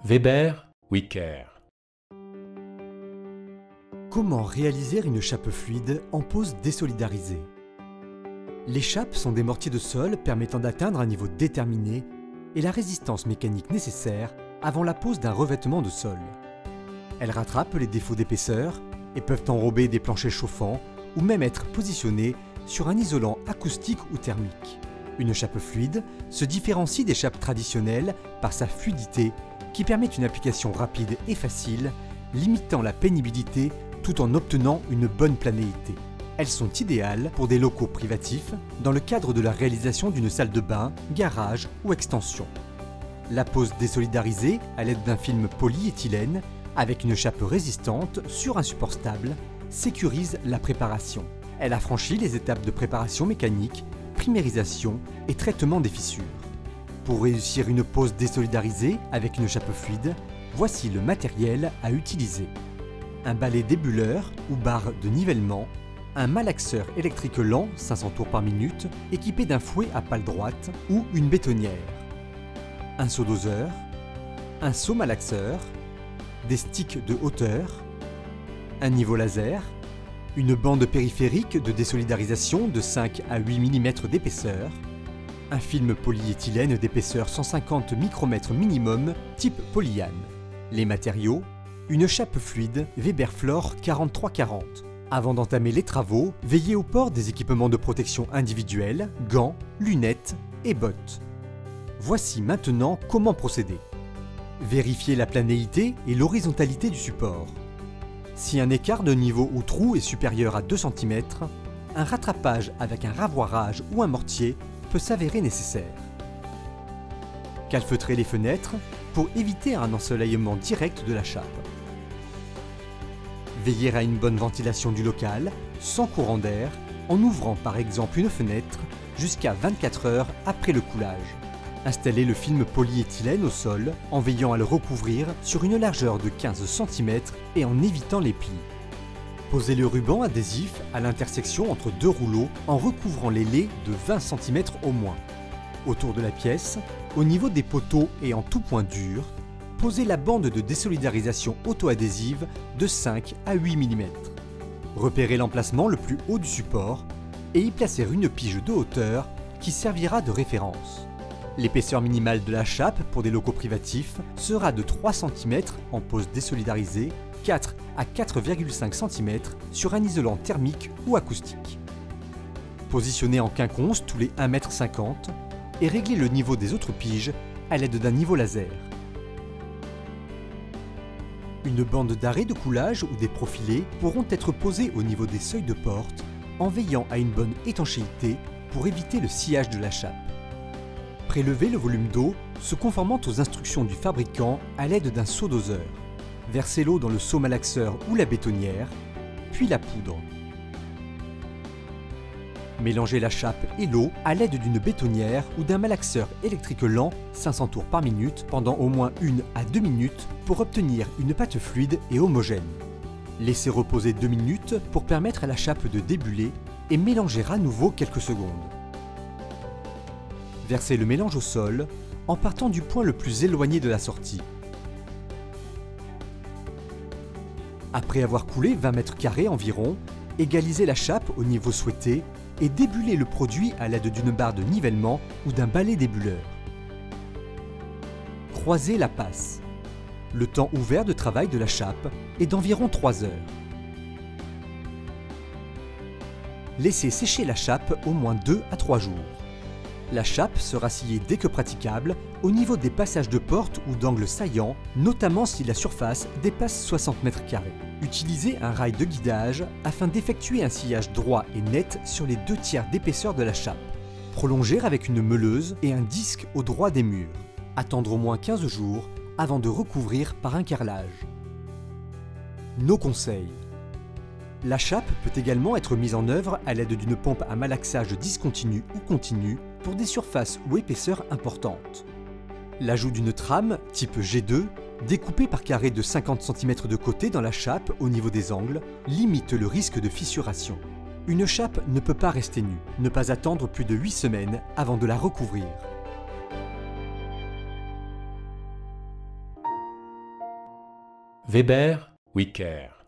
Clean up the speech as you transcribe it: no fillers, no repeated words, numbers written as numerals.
Weber, Wicker. Comment réaliser une chape fluide en pose désolidarisée? Les chapes sont des mortiers de sol permettant d'atteindre un niveau déterminé et la résistance mécanique nécessaire avant la pose d'un revêtement de sol. Elles rattrapent les défauts d'épaisseur et peuvent enrober des planchers chauffants ou même être positionnées sur un isolant acoustique ou thermique. Une chape fluide se différencie des chapes traditionnelles par sa fluidité qui permet une application rapide et facile, limitant la pénibilité tout en obtenant une bonne planéité. Elles sont idéales pour des locaux privatifs dans le cadre de la réalisation d'une salle de bain, garage ou extension. La pose désolidarisée à l'aide d'un film polyéthylène avec une chape résistante sur un support stable sécurise la préparation. Elle affranchit les étapes de préparation mécanique, primérisation et traitement des fissures. Pour réussir une pose désolidarisée avec une chape fluide, voici le matériel à utiliser. Un balai débuleur ou barre de nivellement, un malaxeur électrique lent 500 tours par minute équipé d'un fouet à pale droite ou une bétonnière, un seau doseur, un seau malaxeur, des sticks de hauteur, un niveau laser, une bande périphérique de désolidarisation de 5 à 8 mm d'épaisseur, un film polyéthylène d'épaisseur 150 micromètres minimum type polyane. Les matériaux, une chape fluide Weberflor 4340. Avant d'entamer les travaux, veillez au port des équipements de protection individuels, gants, lunettes et bottes. Voici maintenant comment procéder. Vérifiez la planéité et l'horizontalité du support. Si un écart de niveau ou trou est supérieur à 2 cm, un rattrapage avec un ravoirage ou un mortier peut s'avérer nécessaire. Calfeutrez les fenêtres pour éviter un ensoleillement direct de la chape. Veillez à une bonne ventilation du local, sans courant d'air, en ouvrant par exemple une fenêtre jusqu'à 24 heures après le coulage. Installez le film polyéthylène au sol en veillant à le recouvrir sur une largeur de 15 cm et en évitant les plis. Posez le ruban adhésif à l'intersection entre deux rouleaux en recouvrant les lais de 20 cm au moins. Autour de la pièce, au niveau des poteaux et en tout point dur, posez la bande de désolidarisation auto-adhésive de 5 à 8 mm. Repérez l'emplacement le plus haut du support et y placez une pige de hauteur qui servira de référence. L'épaisseur minimale de la chape pour des locaux privatifs sera de 3 cm en pose désolidarisée, 4 à 4,5 cm sur un isolant thermique ou acoustique. Positionnez en quinconce tous les 1,50 m et réglez le niveau des autres piges à l'aide d'un niveau laser. Une bande d'arrêt de coulage ou des profilés pourront être posés au niveau des seuils de porte en veillant à une bonne étanchéité pour éviter le sciage de la chape. Prélevez le volume d'eau se conformant aux instructions du fabricant à l'aide d'un seau doseur. Versez l'eau dans le seau malaxeur ou la bétonnière, puis la poudre. Mélangez la chape et l'eau à l'aide d'une bétonnière ou d'un malaxeur électrique lent 500 tours par minute pendant au moins 1 à 2 minutes pour obtenir une pâte fluide et homogène. Laissez reposer 2 minutes pour permettre à la chape de débuler et mélanger à nouveau quelques secondes. Versez le mélange au sol en partant du point le plus éloigné de la sortie. Après avoir coulé 20 mètres carrés environ, égalisez la chape au niveau souhaité et débulez le produit à l'aide d'une barre de nivellement ou d'un balai débuleur. Croisez la passe. Le temps ouvert de travail de la chape est d'environ 3 heures. Laissez sécher la chape au moins 2 à 3 jours. La chape sera sciée dès que praticable au niveau des passages de porte ou d'angles saillants, notamment si la surface dépasse 60 m². Utilisez un rail de guidage afin d'effectuer un sciage droit et net sur les 2/3 d'épaisseur de la chape. Prolonger avec une meuleuse et un disque au droit des murs. Attendre au moins 15 jours avant de recouvrir par un carrelage. Nos conseils. La chape peut également être mise en œuvre à l'aide d'une pompe à malaxage discontinu ou continu pour des surfaces ou épaisseurs importantes. L'ajout d'une trame type G2, découpée par carré de 50 cm de côté dans la chape au niveau des angles, limite le risque de fissuration. Une chape ne peut pas rester nue, ne pas attendre plus de 8 semaines avant de la recouvrir. Weber, We Care.